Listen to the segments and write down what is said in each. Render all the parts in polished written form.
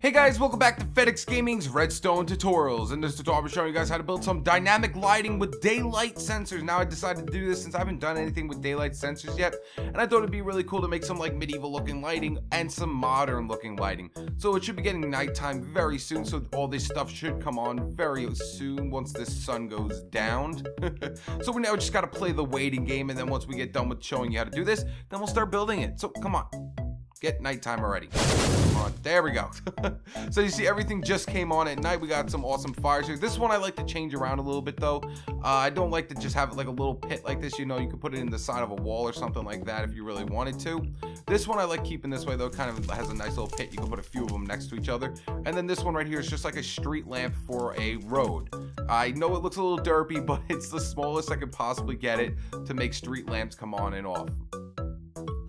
Hey guys, welcome back to FedEx Gaming's Redstone tutorials. In this tutorial, I'll be showing you guys how to build some dynamic lighting with daylight sensors. Now, I decided to do this since I haven't done anything with daylight sensors yet, and I thought it'd be really cool to make some like medieval looking lighting and some modern looking lighting. So it should be getting nighttime very soon, so all this stuff should come on very soon once the sun goes down. So we now just gotta play the waiting game, and then once we get done with showing you how to do this, then we'll start building it. So come on. Get nighttime already. Come on, there we go. So you see everything just came on at night. We got some awesome fires here. This one I like to change around a little bit though. I don't like to just have it like a little pit like this. You know, you could put it in the side of a wall or something like that if you really wanted to. This one I like keeping this way though. It kind of has a nice little pit. You can put a few of them next to each other. And then this one right here is just like a street lamp for a road. I know it looks a little derpy, but it's the smallest I could possibly get it to make street lamps come on and off.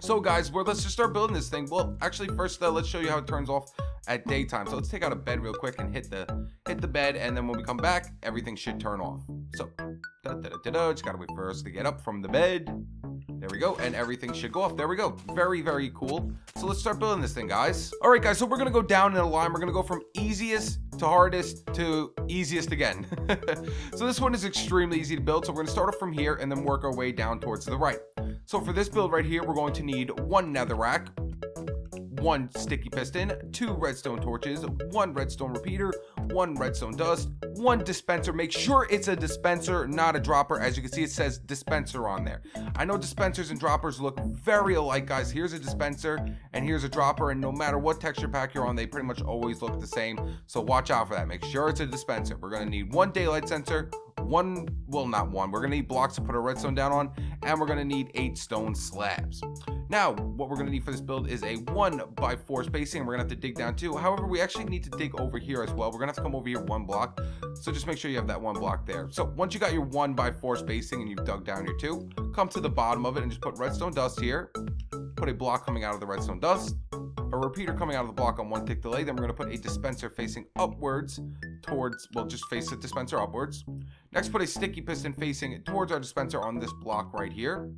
So guys, let's just start building this thing. Well, actually first let's show you how it turns off at daytime. So let's take out a bed real quick and hit the bed, and then when we come back, everything should turn off. So just gotta wait for us to get up from the bed. There we go, and everything should go off. There we go. Very, very cool. So let's start building this thing, guys. All right, guys, so we're gonna go down in a line. We're gonna go from easiest to hardest to easiest again. So this one is extremely easy to build. So we're gonna start off from here and then work our way down towards the right. So for this build right here, we're going to need one netherrack, one sticky piston, 2 redstone torches, 1 redstone repeater, 1 redstone dust, 1 dispenser. Make sure it's a dispenser, not a dropper. As you can see, it says dispenser on there. I know dispensers and droppers look very alike, guys. Here's a dispenser and here's a dropper, and no matter what texture pack you're on, they pretty much always look the same. So watch out for that. Make sure it's a dispenser. We're gonna need 1 daylight sensor, not one, we're gonna need blocks to put our redstone down on, and we're gonna need 8 stone slabs. Now, what we're gonna need for this build is a 1x4 spacing, and we're gonna have to dig down too. However, we actually need to dig over here as well. We're gonna have to come over here 1 block, so just make sure you have that 1 block there. So once you got your 1x4 spacing and you've dug down your 2, come to the bottom of it and just put redstone dust here, put a block coming out of the redstone dust, a repeater coming out of the block on 1 tick delay. Then we're going to put a dispenser facing upwards towards, well, just face the dispenser upwards. Next, put a sticky piston facing towards our dispenser on this block right here.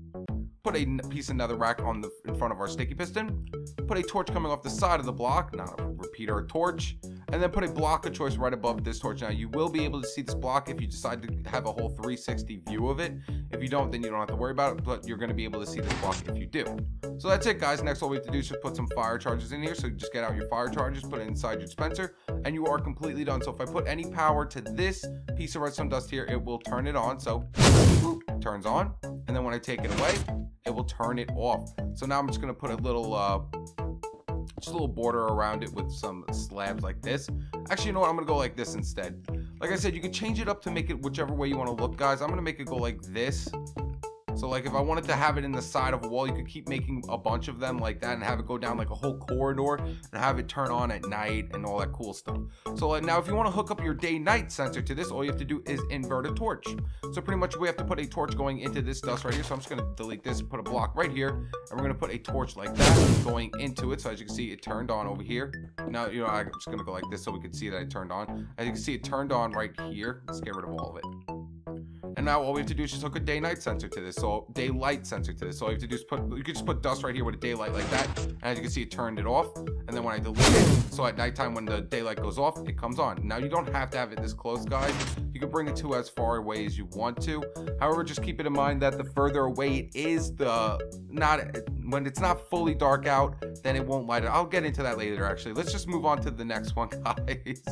Put a piece of netherrack in front of our sticky piston. Put a torch coming off the side of the block, not a repeater, a torch. And then put a block of choice right above this torch. Now, you will be able to see this block if you decide to have a whole 360 view of it. If you don't, then you don't have to worry about it, but you're going to be able to see this block if you do. So that's it, guys. Next, all we have to do is just put some fire charges in here. So just get out your fire charges, put it inside your dispenser, and you are completely done. So if I put any power to this piece of redstone dust here, it will turn it on. So boop, turns on. And then when I take it away, it will turn it off. So now I'm just going to put a little just a little border around it with some slabs like this. Actually, you know what? I'm gonna go like this instead. Like I said, you can change it up to make it whichever way you want to look, guys. I'm gonna make it go like this. So like if I wanted to have it in the side of a wall, you could keep making a bunch of them like that and have it go down like a whole corridor and have it turn on at night and all that cool stuff. So like now if you want to hook up your day-night sensor to this, all you have to do is invert a torch. So pretty much we have to put a torch going into this dust right here. So I'm just going to delete this, put a block right here, and we're going to put a torch like that going into it. So as you can see, it turned on over here. Now, you know, I'm just going to go like this so we can see that it turned on. As you can see, it turned on right here. Let's get rid of all of it. And now all we have to do is just hook a day-night sensor to this, so daylight sensor to this. So all you have to do is you could just put dust right here with a daylight like that. And as you can see, it turned it off. And then when I delete it, so at nighttime when the daylight goes off, it comes on. Now you don't have to have it this close, guys. You can bring it to as far away as you want to. However, just keep it in mind that the further away it is, when it's not fully dark out, then it won't light it. I'll get into that later, actually. Let's just move on to the next one, guys.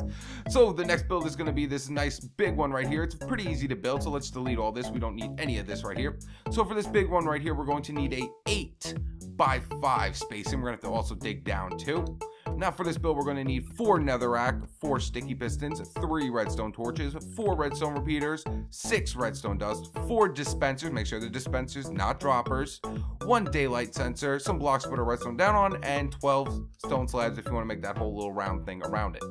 So the next build is going to be this nice big one right here. It's pretty easy to build, so let's delete all this. We don't need any of this right here. So for this big one right here, we're going to need a 8x5 spacing. We're going to have to also dig down too. Now for this build, we're going to need 4 netherrack, 4 sticky pistons, 3 redstone torches, 4 redstone repeaters, 6 redstone dust, 4 dispensers, make sure the dispensers, not droppers, 1 daylight sensor, some blocks to put a redstone down on, and 12 stone slabs if you want to make that whole little round thing around it.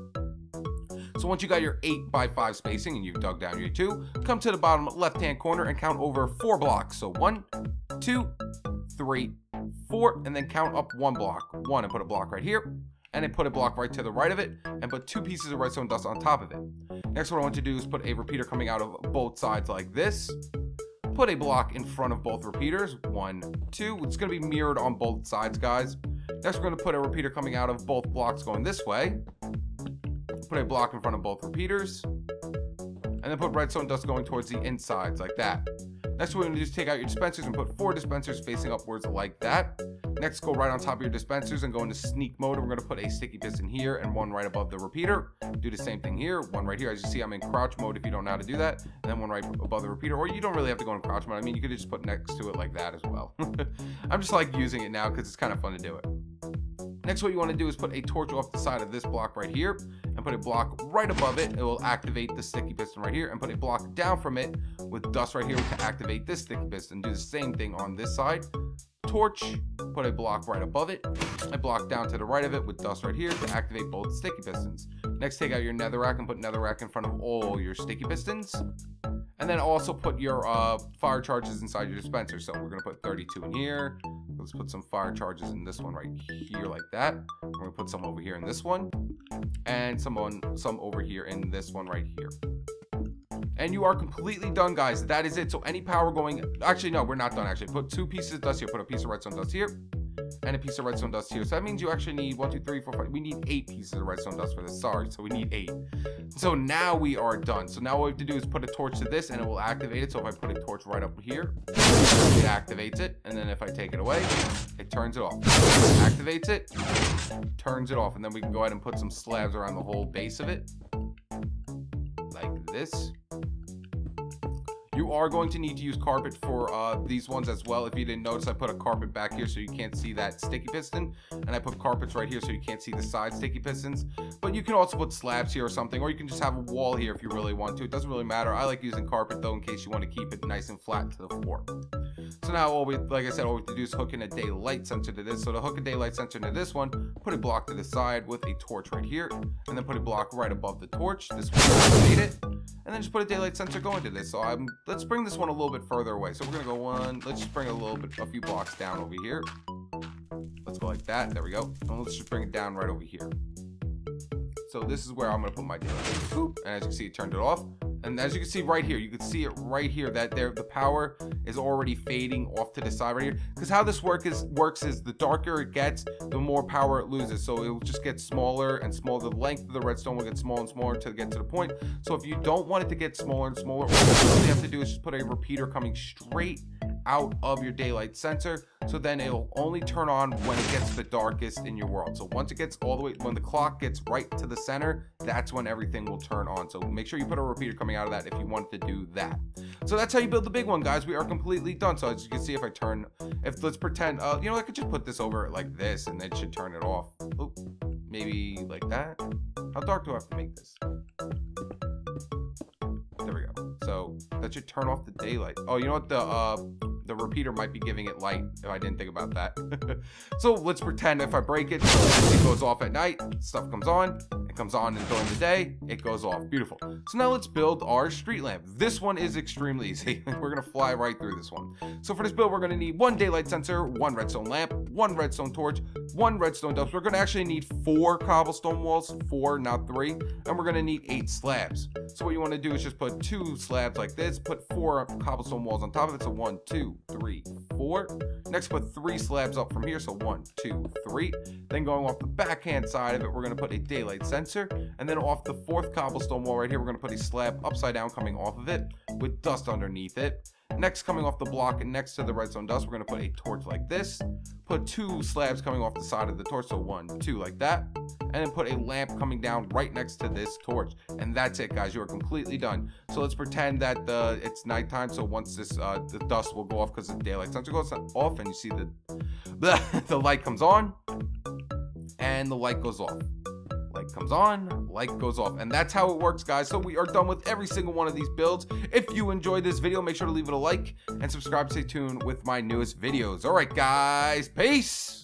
So once you got your 8x5 spacing and you've dug down your 2, come to the bottom left-hand corner and count over 4 blocks. So 1, 2, 3, 4, and then count up 1 block. 1, and put a block right here, and then put a block right to the right of it, and put 2 pieces of redstone dust on top of it. Next, what I want to do is put a repeater coming out of both sides like this. put a block in front of both repeaters. 1, 2. It's going to be mirrored on both sides, guys. Next, we're going to put a repeater coming out of both blocks going this way. Put a block in front of both repeaters. And then put redstone dust going towards the insides like that. Next, what we're going to do is take out your dispensers and put 4 dispensers facing upwards like that. Next, go right on top of your dispensers and go into sneak mode. And we're going to put a sticky piston here and one right above the repeater. Do the same thing here. One right here. As you see, I'm in crouch mode if you don't know how to do that. And then one right above the repeater. Or you don't really have to go in crouch mode. I mean, you could just put next to it like that as well. I'm just like using it now because it's kind of fun to do it. Next, what you want to do is put a torch off the side of this block right here and put a block right above it. It will activate the sticky piston right here, and put a block down from it with dust right here to activate this sticky piston. Do the same thing on this side. Torch, put a block right above it, a block down to the right of it with dust right here to activate both sticky pistons. Next, take out your netherrack and put netherrack in front of all your sticky pistons. And then also put your fire charges inside your dispenser. So we're going to put 32 in here. Let's put some fire charges in this one right here like that. We're going to put some over here in this one. And some over here in this one right here. And you are completely done, guys. That is it. So any power going... Actually, no, we're not done, actually. Put 2 pieces of dust here. Put a piece of redstone dust here. And a piece of redstone dust here. So that means you actually need 1, 2, 3, 4, 5. We need 8 pieces of redstone dust for this. Sorry. So we need 8. So now we are done. So now what we have to do is put a torch to this and it will activate it. So if I put a torch right up here, it activates it. And then if I take it away, it turns it off. Activates it, turns it off. And then we can go ahead and put some slabs around the whole base of it. Like this. You are going to need to use carpet for these ones as well. If you didn't notice, I put a carpet back here so you can't see that sticky piston. And I put carpets right here so you can't see the side sticky pistons. But you can also put slabs here or something. Or you can just have a wall here if you really want to. It doesn't really matter. I like using carpet though in case you want to keep it nice and flat to the floor. So now, like I said, all we have to do is hook in a daylight sensor to this. So to hook a daylight sensor to this one, put a block to the side with a torch right here. And then put a block right above the torch. This one will activate it. And then just put a daylight sensor going to this. So let's bring this one a little bit further away. So we're gonna go let's just bring a few blocks down over here. Let's go like that. There we go. And let's just bring it down right over here. So this is where I'm gonna put my daylight sensor. Boop. And as you can see, it turned it off. And as you can see right here, you can see it right here that the power is already fading off to the side right here. Because how this works is the darker it gets, the more power it loses. So it will just get smaller and smaller. The length of the redstone will get smaller and smaller to get to the point. So if you don't want it to get smaller and smaller, all you have to do is just put a repeater coming straight out of your daylight sensor. So then it'll only turn on when it gets the darkest in your world. So once it gets all the way, when the clock gets right to the center, that's when everything will turn on. So make sure you put a repeater coming out of that if you want to do that. So that's how you build the big one, guys. We are completely done. So as you can see, let's pretend, you know, I could just put this over like this and then it should turn it off. Ooh, maybe like that. How dark do I have to make this? There we go. So that should turn off the daylight. Oh, you know what? The repeater might be giving it light if I didn't think about that. So let's pretend if I break it, it goes off at night, stuff comes on, it comes on, and during the day, it goes off. Beautiful. So now let's build our street lamp. This one is extremely easy. We're gonna fly right through this one. So for this build, we're gonna need 1 daylight sensor, 1 redstone lamp, 1 redstone torch, 1 redstone dust. We're gonna actually need 4 cobblestone walls, 4, not 3, and we're gonna need 8 slabs. So what you wanna do is just put 2 slabs like this, put 4 cobblestone walls on top of it. So 1, 2, 3, 4. Next, put 3 slabs up from here. So 1, 2, 3. Then going off the backhand side of it, we're going to put a daylight sensor. And then off the 4th cobblestone wall right here, we're going to put a slab upside down coming off of it with dust underneath it. Next, coming off the block next to the redstone dust, we're going to put a torch like this. Put 2 slabs coming off the side of the torch, so 1, 2 like that. And then put a lamp coming down right next to this torch. And that's it, guys. You are completely done. So let's pretend that it's nighttime. So once this the dust will go off because the daylight sensor goes off, and you see the light comes on, and the light goes off. Light comes on, light goes off, and that's how it works, guys. So we are done with every single one of these builds. If you enjoyed this video, make sure to leave it a like and subscribe to stay tuned with my newest videos. All right, guys, peace.